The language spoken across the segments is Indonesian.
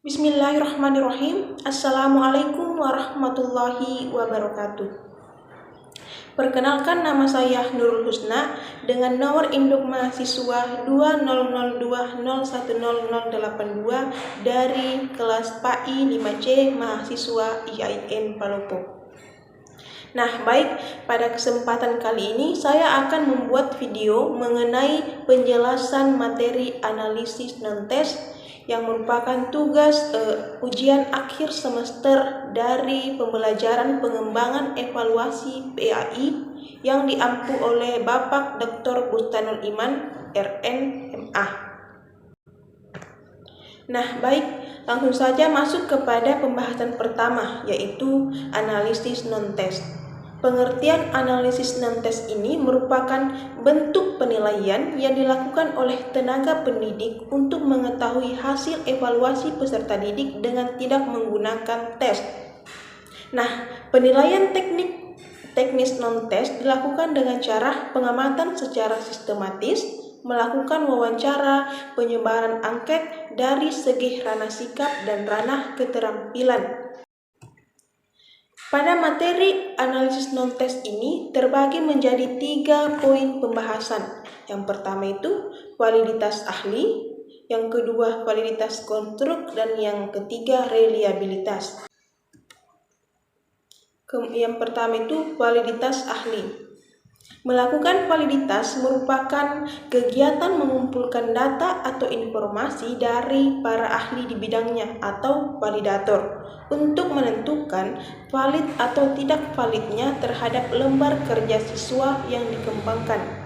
Bismillahirrahmanirrahim. Assalamualaikum warahmatullahi wabarakatuh. Perkenalkan, nama saya Nurul Husna dengan nomor induk mahasiswa 2002010082 dari kelas PAI 5C mahasiswa IAIN Palopo. Nah, baik, pada kesempatan kali ini saya akan membuat video mengenai penjelasan materi analisis non-test yang merupakan tugas ujian akhir semester dari pembelajaran pengembangan evaluasi PAI yang diampu oleh Bapak Dr. Bustanul Iman, RN, MA. Nah, baik, langsung saja masuk kepada pembahasan pertama, yaitu analisis non-test. Pengertian analisis non-test ini merupakan bentuk penilaian yang dilakukan oleh tenaga pendidik untuk mengetahui hasil evaluasi peserta didik dengan tidak menggunakan tes. Nah, penilaian teknis non-tes dilakukan dengan cara pengamatan secara sistematis, melakukan wawancara, penyebaran angket dari segi ranah sikap dan ranah keterampilan. Pada materi analisis non-test ini terbagi menjadi 3 poin pembahasan. Yang pertama itu validitas ahli, yang kedua validitas konstruk, dan yang ketiga reliabilitas. Yang pertama itu validitas ahli. Melakukan validitas merupakan kegiatan mengumpulkan data atau informasi dari para ahli di bidangnya atau validator untuk menentukan valid atau tidak validnya terhadap lembar kerja siswa yang dikembangkan.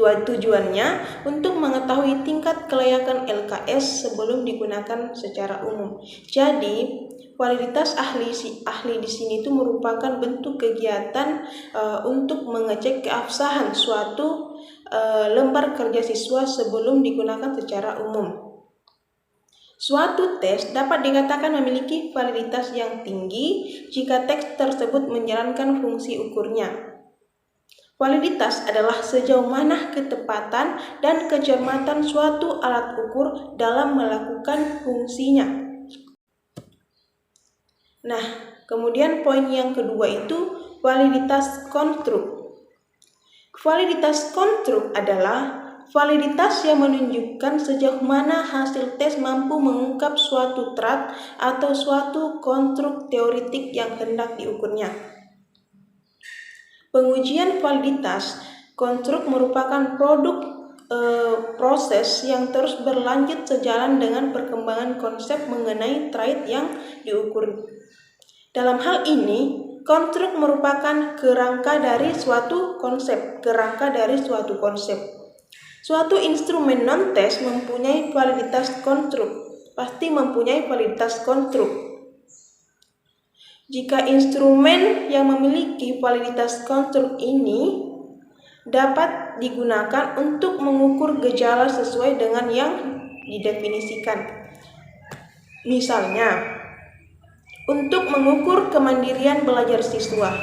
Tujuannya untuk mengetahui tingkat kelayakan LKS sebelum digunakan secara umum. Jadi, validitas ahli di sini itu merupakan bentuk kegiatan untuk mengecek keabsahan suatu lembar kerja siswa sebelum digunakan secara umum. Suatu tes dapat dikatakan memiliki validitas yang tinggi jika tes tersebut menjalankan fungsi ukurnya. Validitas adalah sejauh mana ketepatan dan kecermatan suatu alat ukur dalam melakukan fungsinya. Nah, kemudian poin yang kedua itu validitas konstruk. Validitas konstruk adalah validitas yang menunjukkan sejauh mana hasil tes mampu mengungkap suatu trat atau suatu konstruk teoretik yang hendak diukurnya. Pengujian validitas konstruk merupakan produk proses yang terus berlanjut sejalan dengan perkembangan konsep mengenai trait yang diukur. Dalam hal ini, konstruk merupakan kerangka dari suatu konsep. Suatu instrumen non-tes mempunyai validitas konstruk, pasti mempunyai validitas konstruk. Jika instrumen yang memiliki validitas konstruk ini dapat digunakan untuk mengukur gejala sesuai dengan yang didefinisikan. Misalnya, untuk mengukur kemandirian belajar siswa.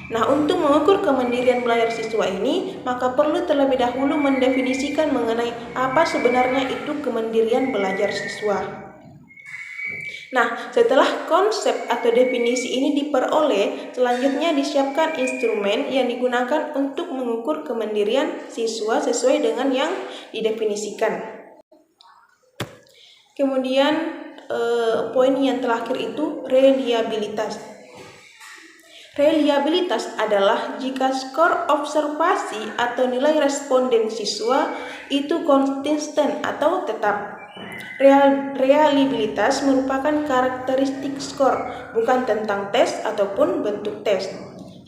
Nah, untuk mengukur kemandirian belajar siswa ini, maka perlu terlebih dahulu mendefinisikan mengenai apa sebenarnya itu kemandirian belajar siswa. Nah, setelah konsep atau definisi ini diperoleh, selanjutnya disiapkan instrumen yang digunakan untuk mengukur kemandirian siswa sesuai dengan yang didefinisikan. Kemudian poin yang terakhir itu reliabilitas. Reliabilitas adalah jika skor observasi atau nilai responden siswa itu konsisten atau tetap. Reliabilitas merupakan karakteristik skor, bukan tentang tes ataupun bentuk tes.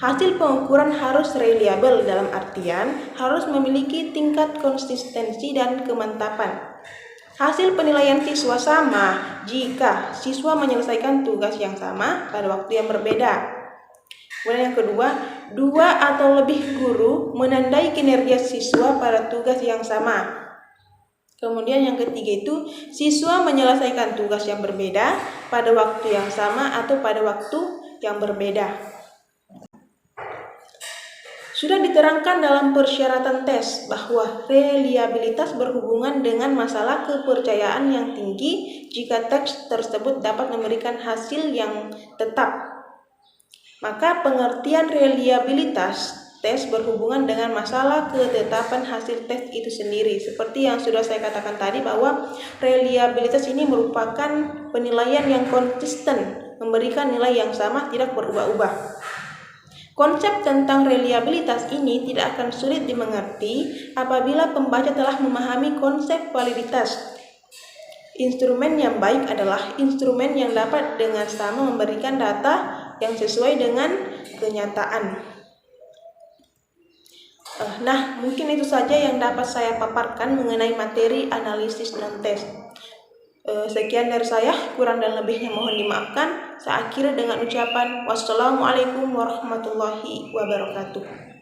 Hasil pengukuran harus reliable dalam artian harus memiliki tingkat konsistensi dan kemantapan. Hasil penilaian siswa sama jika siswa menyelesaikan tugas yang sama pada waktu yang berbeda. Kemudian yang kedua, 2 atau lebih guru menandai kinerja siswa pada tugas yang sama. Kemudian yang ketiga itu, siswa menyelesaikan tugas yang berbeda pada waktu yang sama atau pada waktu yang berbeda. Sudah diterangkan dalam persyaratan tes bahwa reliabilitas berhubungan dengan masalah kepercayaan yang tinggi jika tes tersebut dapat memberikan hasil yang tetap. Maka pengertian reliabilitas tes berhubungan dengan masalah ketetapan hasil tes itu sendiri. Seperti yang sudah saya katakan tadi bahwa reliabilitas ini merupakan penilaian yang konsisten, memberikan nilai yang sama, tidak berubah-ubah. Konsep tentang reliabilitas ini tidak akan sulit dimengerti apabila pembaca telah memahami konsep validitas. Instrumen yang baik adalah instrumen yang dapat dengan sama memberikan data yang sesuai dengan kenyataan. Nah, mungkin itu saja yang dapat saya paparkan mengenai materi analisis non-tes. Sekian dari saya, kurang dan lebihnya mohon dimaafkan. Saya akhiri dengan ucapan wassalamualaikum warahmatullahi wabarakatuh.